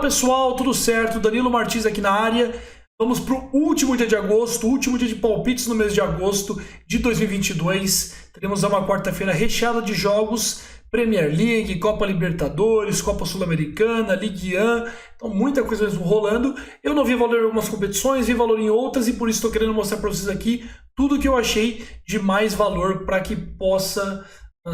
pessoal, tudo certo? Danilo Martins aqui na área. Vamos para o último dia de agosto, último dia de palpites no mês de agosto de 2022. Teremos uma quarta-feira recheada de jogos, Premier League, Copa Libertadores, Copa Sul-Americana, Ligue 1, então muita coisa mesmo rolando. Eu não vi valor em algumas competições, vi valor em outras e por isso estou querendo mostrar para vocês aqui tudo que eu achei de mais valor para que possa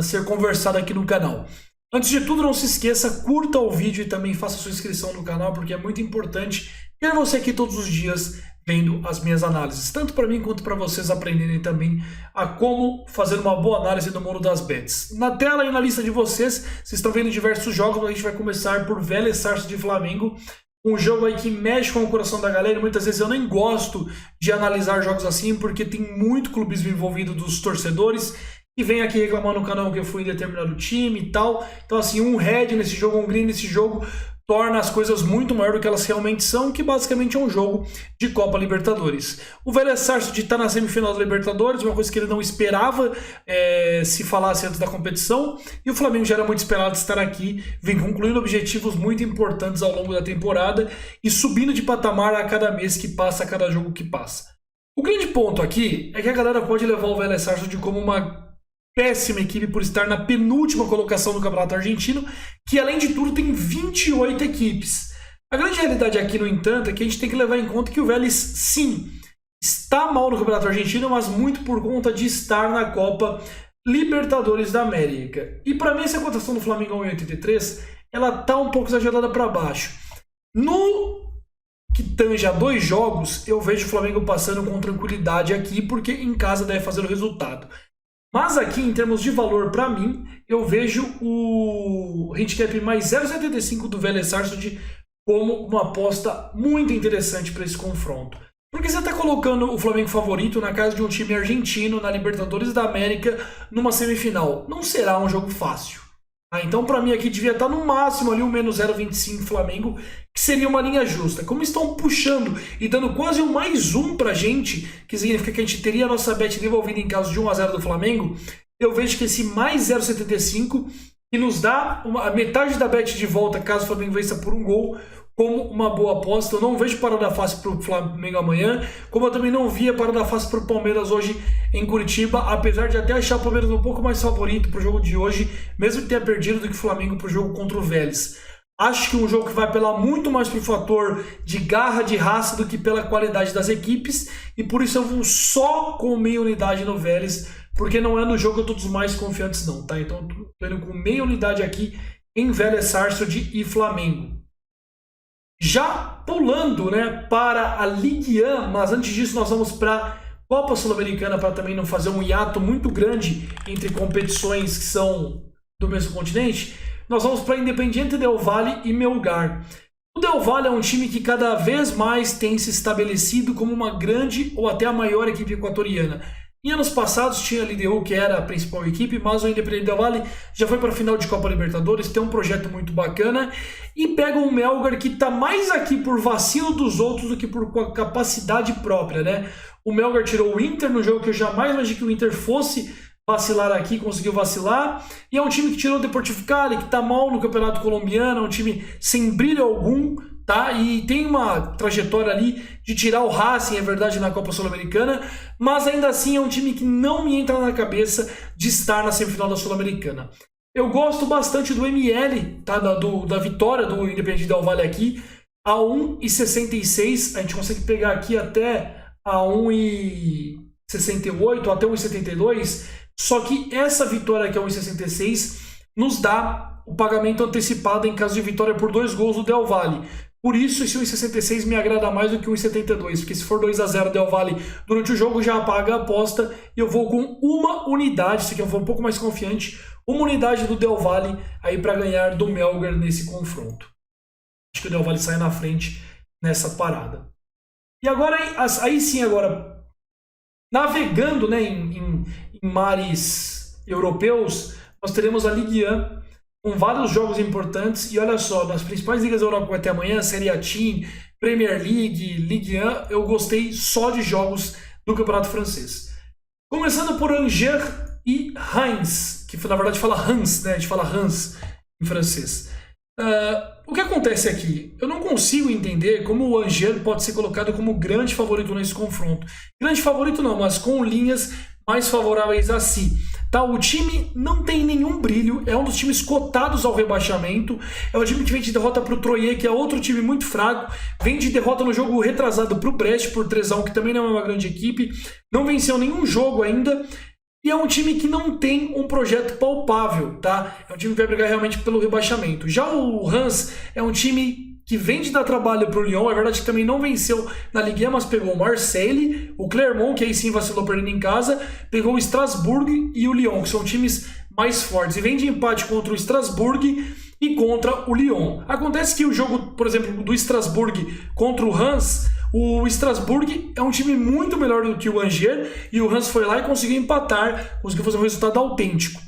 ser conversado aqui no canal. Antes de tudo, não se esqueça, curta o vídeo e também faça sua inscrição no canal, porque é muito importante ter você aqui todos os dias vendo as minhas análises, tanto para mim quanto para vocês aprenderem também a como fazer uma boa análise do mundo das bets. Na tela e na lista de vocês estão vendo diversos jogos, a gente vai começar por Vélez Sarsfield de Flamengo, um jogo aí que mexe com o coração da galera. Muitas vezes eu nem gosto de analisar jogos assim, porque tem muito clubismo envolvido dos torcedores, e vem aqui reclamar no canal que eu fui em determinado time e tal. Então assim, um red nesse jogo, um green nesse jogo, torna as coisas muito maior do que elas realmente são, que basicamente é um jogo de Copa Libertadores. O Vélez Sarsfield está na semifinal da Libertadores, uma coisa que ele não esperava se falasse antes da competição, e o Flamengo já era muito esperado estar aqui, vem concluindo objetivos muito importantes ao longo da temporada e subindo de patamar a cada mês que passa, a cada jogo que passa. O grande ponto aqui é que a galera pode levar o Vélez Sarsfield como uma péssima equipe por estar na penúltima colocação do Campeonato Argentino, que além de tudo tem 28 equipes. A grande realidade aqui, no entanto, é que a gente tem que levar em conta que o Vélez, sim, está mal no Campeonato Argentino, mas muito por conta de estar na Copa Libertadores da América. E para mim essa cotação do Flamengo a 1,83, ela tá um pouco exagerada para baixo. No que tange a 2 jogos, eu vejo o Flamengo passando com tranquilidade aqui, porque em casa deve fazer o resultado. Mas aqui, em termos de valor, para mim, eu vejo o handicap mais 0,75 do Vélez Sarsfield como uma aposta muito interessante para esse confronto. Porque você está colocando o Flamengo favorito na casa de um time argentino na Libertadores da América numa semifinal. Não será um jogo fácil. Então, para mim, aqui devia estar no máximo ali um menos 0,25 Flamengo, que seria uma linha justa. Como estão puxando e dando quase um mais um pra gente, que significa que a gente teria a nossa bet devolvida em caso de 1 a 0 do Flamengo, eu vejo que esse mais 0,75, que nos dá a metade da bet de volta caso o Flamengo vença por um gol, como uma boa aposta. Eu não vejo parada fácil para o Flamengo amanhã, como eu também não via parada fácil para o Palmeiras hoje em Curitiba, apesar de até achar o Palmeiras um pouco mais favorito para o jogo de hoje, mesmo que tenha perdido do que o Flamengo para o jogo contra o Vélez. Acho que um jogo que vai apelar muito mais para o fator de garra, de raça, do que pela qualidade das equipes, e por isso eu vou só com meia unidade no Vélez, porque não é no jogo que eu estou dos mais confiantes não, tá? Então eu estou indo com meia unidade aqui em Vélez Sarsfield e Flamengo. Já pulando, né, para a Ligue 1, mas antes disso nós vamos para a Copa Sul-Americana, para também não fazer um hiato muito grande entre competições que são do mesmo continente. Nós vamos para Independiente Del Valle e Melgar. O Del Valle é um time que cada vez mais tem se estabelecido como uma grande ou até a maior equipe equatoriana. Em anos passados tinha a LDU, que era a principal equipe, mas o Independiente Del Valle já foi para a final de Copa Libertadores, tem um projeto muito bacana, e pega um Melgar que está mais aqui por vacilo dos outros do que por capacidade própria, né? O Melgar tirou o Inter no jogo que eu jamais imaginei que o Inter fosse vacilar aqui, conseguiu vacilar, e é um time que tirou o Deportivo Cali, que está mal no Campeonato Colombiano, é um time sem brilho algum, tá? E tem uma trajetória ali de tirar o Racing, é verdade, na Copa Sul-Americana, mas ainda assim é um time que não me entra na cabeça de estar na semifinal da Sul-Americana. Eu gosto bastante do ML, tá? Da vitória do Independiente Del Valle aqui, a 1,66, a gente consegue pegar aqui até a 1,68, até 1,72, só que essa vitória aqui a 1,66 nos dá o pagamento antecipado em caso de vitória por 2 gols do Del Valle. Por isso, esse 1,66 me agrada mais do que o 1,72, porque se for 2 a 0 Del Valle durante o jogo, já apaga a aposta e eu vou com uma unidade, isso aqui eu vou um pouco mais confiante, uma unidade do Del Valle aí para ganhar do Melgar nesse confronto. Acho que o Del Valle sai na frente nessa parada. E agora, aí sim, agora, navegando, né, em mares europeus, nós teremos a Ligue 1, com vários jogos importantes, e olha só, nas principais ligas da Europa que vai ter amanhã, Série A Team, Premier League, Ligue 1, eu gostei só de jogos do Campeonato Francês. Começando por Angers e Reims, que na verdade fala Hans, né? A gente fala Hans em francês. O que acontece aqui? Eu não consigo entender como o Angers pode ser colocado como grande favorito nesse confronto. Grande favorito não, mas com linhas mais favoráveis a si. Tá, o time não tem nenhum brilho, é um dos times cotados ao rebaixamento, é um time que vem de derrota para o Troyes, que é outro time muito fraco, vem de derrota no jogo retrasado para o Brest por 3-1, que também não é uma grande equipe, não venceu nenhum jogo ainda, e é um time que não tem um projeto palpável, tá? É um time que vai brigar realmente pelo rebaixamento. Já o Reims é um time que vem de dar trabalho para o Lyon, é verdade que também não venceu na Ligue 1, mas pegou o Marseille, o Clermont, que aí sim vacilou perdendo em casa, pegou o Strasbourg e o Lyon, que são times mais fortes, e vem de empate contra o Strasbourg e contra o Lyon. Acontece que o jogo, por exemplo, do Strasbourg contra o Reims, o Strasbourg é um time muito melhor do que o Angers, e o Reims foi lá e conseguiu empatar, conseguiu fazer um resultado autêntico.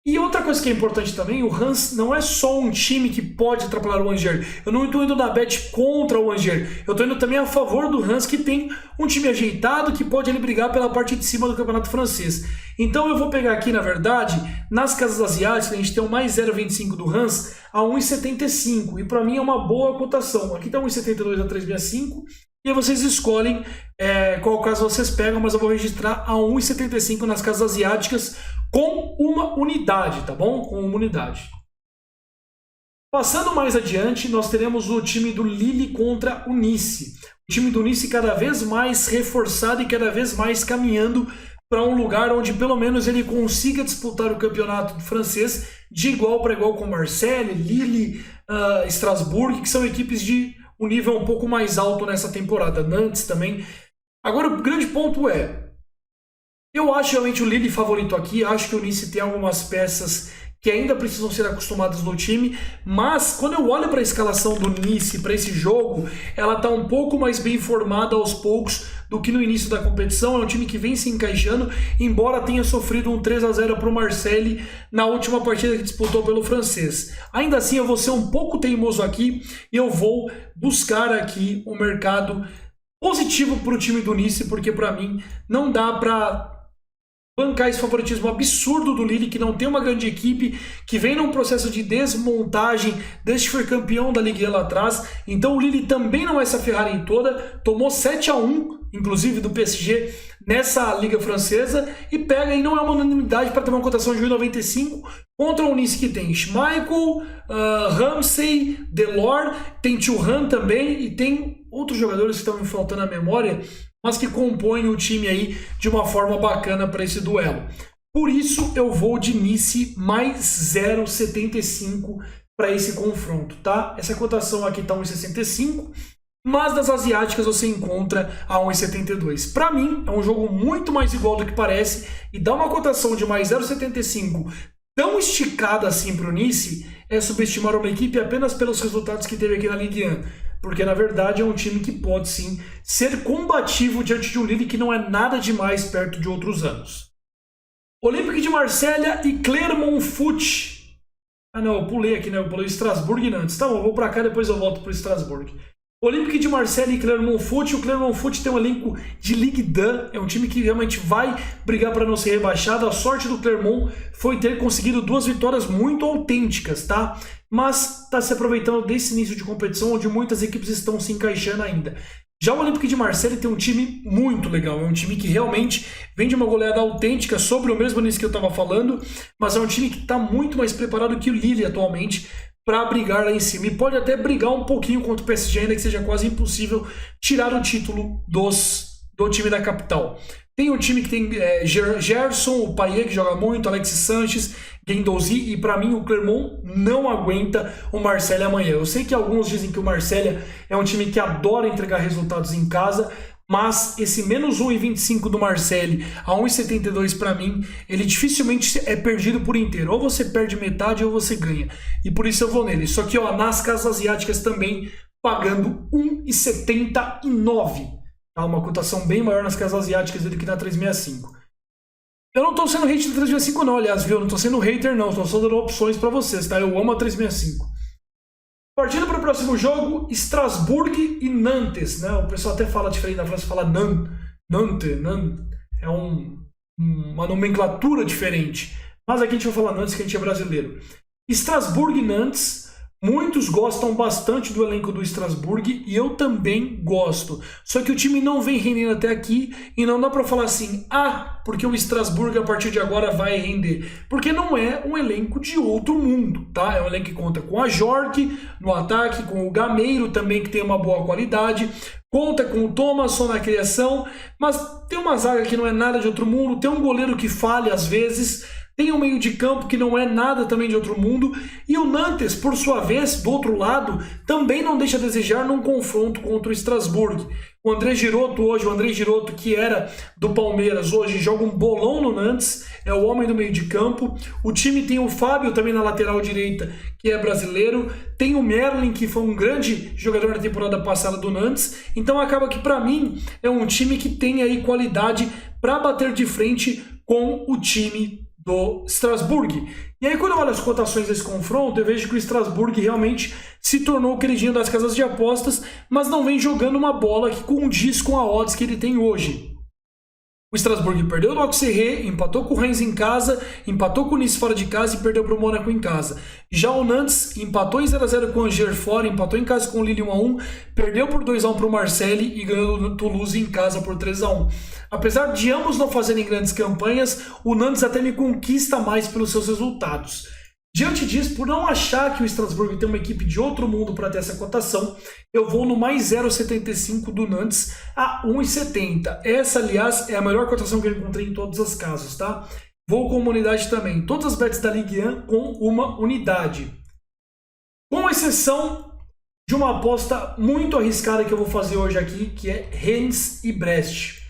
E outra coisa que é importante também, o Reims não é só um time que pode atrapalhar o Angers. Eu não estou indo na bet contra o Angers. Eu estou indo também a favor do Reims, que tem um time ajeitado, que pode ele brigar pela parte de cima do campeonato francês. Então eu vou pegar aqui, na verdade, nas casas asiáticas, a gente tem o mais 0,25 do Reims a 1,75. E para mim é uma boa cotação. Aqui está 1,72 a 3,65. E aí vocês escolhem qual caso vocês pegam, mas eu vou registrar a 1,75 nas casas asiáticas com uma unidade, tá bom? Com uma unidade. Passando mais adiante, nós teremos o time do Lille contra o Nice. O time do Nice cada vez mais reforçado e cada vez mais caminhando para um lugar onde pelo menos ele consiga disputar o campeonato francês de igual para igual com Marseille, Lille, Strasbourg, que são equipes de um nível um pouco mais alto nessa temporada. Nantes também. Agora o grande ponto eu acho realmente o Lille favorito aqui, acho que o Nice tem algumas peças que ainda precisam ser acostumadas no time, mas quando eu olho para a escalação do Nice para esse jogo, ela está um pouco mais bem formada aos poucos do que no início da competição. É um time que vem se encaixando, embora tenha sofrido um 3-0 para o Marseille na última partida que disputou pelo francês. Ainda assim, eu vou ser um pouco teimoso aqui e eu vou buscar aqui um mercado positivo para o time do Nice, porque para mim não dá para bancar esse favoritismo absurdo do Lille, que não tem uma grande equipe, que vem num processo de desmontagem desde que foi campeão da Ligue 1 lá atrás. Então o Lille também não é essa Ferrari toda, tomou 7-1, inclusive do PSG, nessa Liga Francesa, e pega e não é uma unanimidade para ter uma cotação de 1,95 contra o Nice, que tem Schmeichel, Ramsey, Delors, tem Thuram também, e tem outros jogadores que estão me faltando na memória, mas que compõem o time aí de uma forma bacana para esse duelo. Por isso eu vou de Nice mais 0,75 para esse confronto, tá? Essa cotação aqui tá 1,65, mas das asiáticas você encontra a 1,72. Para mim é um jogo muito mais igual do que parece, e dar uma cotação de mais 0,75 tão esticada assim para o Nice é subestimar uma equipe apenas pelos resultados que teve aqui na Ligue 1. Porque, na verdade, é um time que pode, sim, ser combativo diante de um Lille que não é nada demais perto de outros anos. Olympique de Marselha e Clermont Foot. Ah, não, eu pulei aqui, né? Eu pulei Strasbourg e Nantes. Tá bom, eu vou pra cá, depois eu volto pro Strasbourg. Olympique de Marselha e Clermont Foot. O Clermont Foot tem um elenco de Ligue 1. É um time que realmente vai brigar para não ser rebaixado. A sorte do Clermont foi ter conseguido 2 vitórias muito autênticas, tá? Mas está se aproveitando desse início de competição, onde muitas equipes estão se encaixando ainda. Já o Olympique de Marselha tem um time muito legal, é um time que realmente vem de uma goleada autêntica sobre o mesmo Nice que eu estava falando, mas é um time que está muito mais preparado que o Lille atualmente para brigar lá em cima, e pode até brigar um pouquinho contra o PSG, ainda que seja quase impossível tirar o título do time da capital. Tem um time que tem Gerson, o Payet, que joga muito, Alexis Sanches, Guendouzi, e para mim o Clermont não aguenta o Marselha amanhã. Eu sei que alguns dizem que o Marselha é um time que adora entregar resultados em casa, mas esse menos 1,25 do Marseille a 1,72 para mim, ele dificilmente é perdido por inteiro. Ou você perde metade ou você ganha. E por isso eu vou nele. Só que nas casas asiáticas também, pagando 1,79. Tá? Uma cotação bem maior nas casas asiáticas do que na 365. Eu não tô sendo hater da 365 não, aliás, viu? Eu não tô sendo hater não, tô só dando opções para vocês, tá? Eu amo a 365. Partindo para o próximo jogo, Strasbourg e Nantes, né? O pessoal até fala diferente da França, fala Nantes, é uma nomenclatura diferente. Mas aqui a gente vai falar Nantes, que a gente é brasileiro. Strasbourg e Nantes, Muitos gostam bastante do elenco do Strasbourg e eu também gosto. Só que o time não vem rendendo até aqui e não dá para falar assim, porque o Strasbourg a partir de agora vai render. Porque não é um elenco de outro mundo, tá? É um elenco que conta com a Jorque no ataque, com o Gameiro também que tem uma boa qualidade, conta com o Thomasson na criação, mas tem uma zaga que não é nada de outro mundo, tem um goleiro que falha às vezes. Tem um meio de campo que não é nada também de outro mundo. E o Nantes, por sua vez, do outro lado, também não deixa a desejar num confronto contra o Strasbourg. O André Giroto, que era do Palmeiras, hoje joga um bolão no Nantes, é o homem do meio de campo. O time tem o Fábio também na lateral direita, que é brasileiro. Tem o Merlin, que foi um grande jogador na temporada passada do Nantes. Então acaba que, para mim, é um time que tem aí qualidade para bater de frente com o time do Strasbourg. E aí quando eu olho as cotações desse confronto, eu vejo que o Strasbourg realmente se tornou o queridinho das casas de apostas, mas não vem jogando uma bola que condiz com a odds que ele tem hoje. O Strasbourg perdeu do Auxerre, empatou com o Rennes em casa, empatou com o Nice fora de casa e perdeu para o Mônaco em casa. Já o Nantes empatou em 0x0 com o Angers fora, empatou em casa com o Lille 1x1, perdeu por 2x1 para o Marseille e ganhou do Toulouse em casa por 3x1. Apesar de ambos não fazerem grandes campanhas, o Nantes até me conquista mais pelos seus resultados. Diante disso, por não achar que o Strasbourg tem uma equipe de outro mundo para ter essa cotação, eu vou no mais 0,75 do Nantes a 1,70. Essa, aliás, é a melhor cotação que eu encontrei em todos os casos, tá? Vou com uma unidade também. Todas as bets da Ligue 1 com uma unidade. Com exceção de uma aposta muito arriscada que eu vou fazer hoje aqui, que é Rennes e Brest.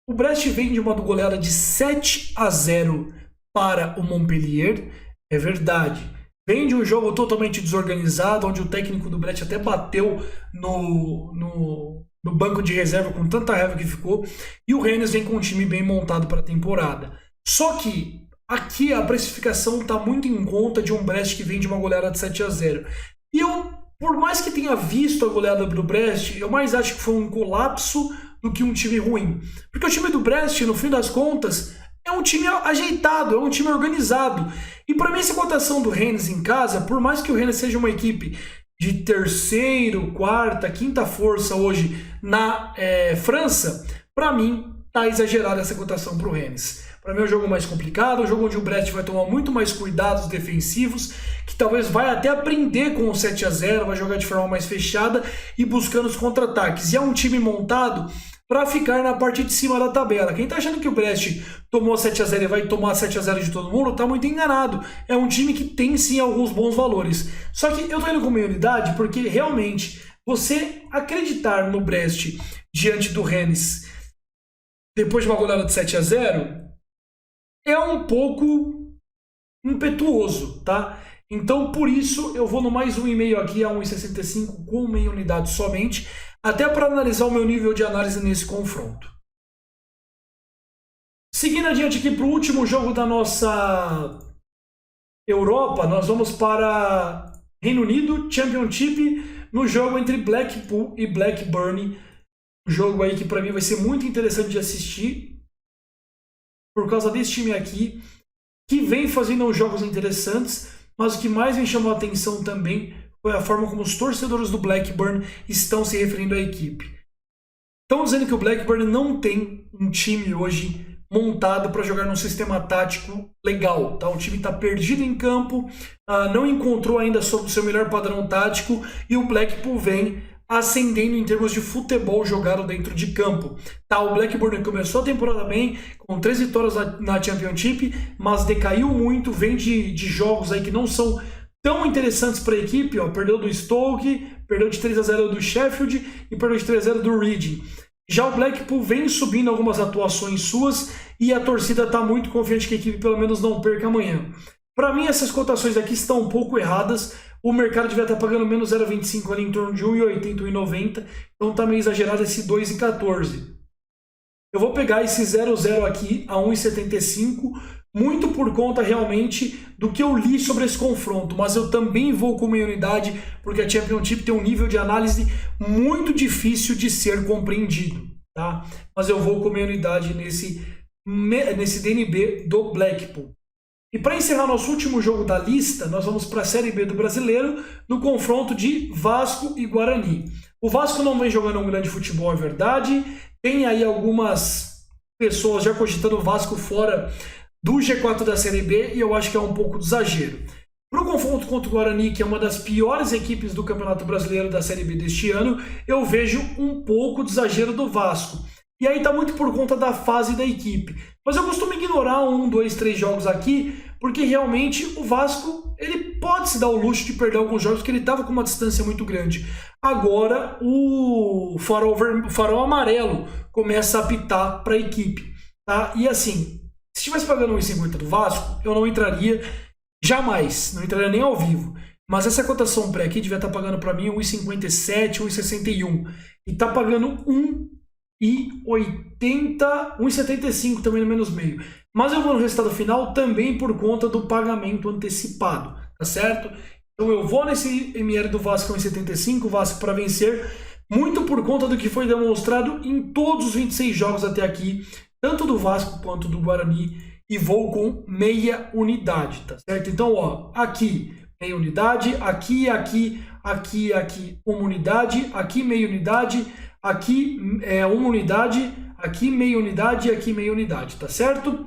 O Brest vem de uma goleada de 7-0 para o Montpellier. É verdade. Vem de um jogo totalmente desorganizado, onde o técnico do Brest até bateu no banco de reserva com tanta raiva que ficou. E o Rennes vem com um time bem montado para a temporada. Só que aqui a precificação está muito em conta de um Brest que vem de uma goleada de 7-0. E eu, por mais que tenha visto a goleada do Brest, eu mais acho que foi um colapso do que um time ruim. Porque o time do Brest, no fim das contas, é um time ajeitado, é um time organizado. E para mim essa cotação do Rennes em casa, por mais que o Rennes seja uma equipe de terceiro, quarta, quinta força hoje na França, para mim tá exagerada essa cotação para o Rennes. Para mim é um jogo mais complicado, um jogo onde o Brest vai tomar muito mais cuidados defensivos, que talvez vai até aprender com o 7-0, vai jogar de forma mais fechada e buscando os contra-ataques. E é um time montado para ficar na parte de cima da tabela. Quem tá achando que o Brest tomou 7-0 e vai tomar 7-0 de todo mundo, tá muito enganado. É um time que tem sim alguns bons valores. Só que eu tô indo com minha unidade porque realmente você acreditar no Brest diante do Rennes depois de uma goleada de 7-0 é um pouco impetuoso, tá? Então por isso eu vou no mais 1,5 aqui a 1,65 com meia unidade somente, até para analisar o meu nível de análise nesse confronto. Seguindo adiante aqui para o último jogo da nossa Europa, nós vamos para Reino Unido, Championship, no jogo entre Blackpool e Blackburn. Um jogo aí que para mim vai ser muito interessante de assistir, por causa desse time aqui, que vem fazendo uns jogos interessantes, mas o que mais me chamou a atenção também foi a forma como os torcedores do Blackburn estão se referindo à equipe. Estão dizendo que o Blackburn não tem um time hoje montado para jogar num sistema tático legal. Tá? O time está perdido em campo, não encontrou ainda o seu melhor padrão tático e o Blackpool vem ascendendo em termos de futebol jogado dentro de campo. Tá, o Blackburn começou a temporada bem, com 3 vitórias na Championship, mas decaiu muito, vem de jogos aí que não são tão interessantes para a equipe, ó. Perdeu do Stoke, perdeu de 3-0 do Sheffield e perdeu de 3-0 do Reading. Já o Blackpool vem subindo algumas atuações suas e a torcida está muito confiante que a equipe pelo menos não perca amanhã. Para mim essas cotações aqui estão um pouco erradas, o mercado devia estar pagando menos 0,25 ali em torno de 1,80, 1,90, então está meio exagerado esse 2,14. Eu vou pegar esse 0,0 aqui a 1,75, muito por conta realmente do que eu li sobre esse confronto, mas eu também vou com minha unidade, porque a Championship tem um nível de análise muito difícil de ser compreendido, tá? Mas eu vou com minha unidade nesse DNB do Blackpool. E para encerrar nosso último jogo da lista, nós vamos para a Série B do Brasileiro, no confronto de Vasco e Guarani. O Vasco não vem jogando um grande futebol, é verdade. Tem aí algumas pessoas já cogitando o Vasco fora do G4 da Série B, e eu acho que é um pouco de exagero. Para o confronto contra o Guarani, que é uma das piores equipes do Campeonato Brasileiro da Série B deste ano, eu vejo um pouco de exagero do Vasco. E aí tá muito por conta da fase da equipe. Mas eu costumo ignorar 1, 2, 3 jogos aqui, porque realmente o Vasco ele pode se dar o luxo de perder alguns jogos, porque ele estava com uma distância muito grande. Agora o farol amarelo começa a apitar para a equipe. Tá? E assim, se estivesse pagando 1,50 do Vasco, eu não entraria jamais, não entraria nem ao vivo. Mas essa cotação pré aqui devia estar pagando para mim 1,57, 1,61. E está pagando 1,80, 1,75 também no menos meio. Mas eu vou no resultado final também por conta do pagamento antecipado, tá certo? Então eu vou nesse MR do Vasco 1,75, o Vasco para vencer, muito por conta do que foi demonstrado em todos os 26 jogos até aqui, tanto do Vasco quanto do Guarani, e vou com meia unidade, tá certo? Então, ó, aqui meia unidade, aqui, uma unidade, aqui meia unidade, aqui uma unidade, aqui meia unidade e aqui meia unidade, tá certo?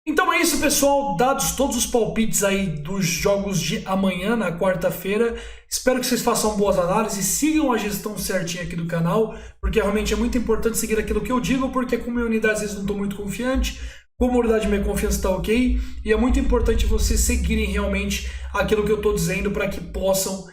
Então é isso, pessoal, dados todos os palpites aí dos jogos de amanhã, na quarta-feira, espero que vocês façam boas análises, sigam a gestão certinha aqui do canal, porque realmente é muito importante seguir aquilo que eu digo, porque com minha unidade às vezes não estou muito confiante, com a unidade minha confiança está ok, e é muito importante vocês seguirem realmente aquilo que eu estou dizendo para que possam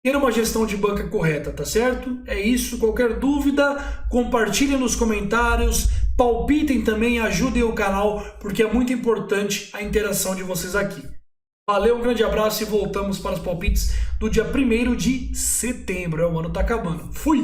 ter uma gestão de banca correta, tá certo? É isso, qualquer dúvida, compartilhem nos comentários, palpitem também, ajudem o canal, porque é muito importante a interação de vocês aqui. Valeu, um grande abraço e voltamos para os palpites do dia 1º de setembro, o ano tá acabando. Fui!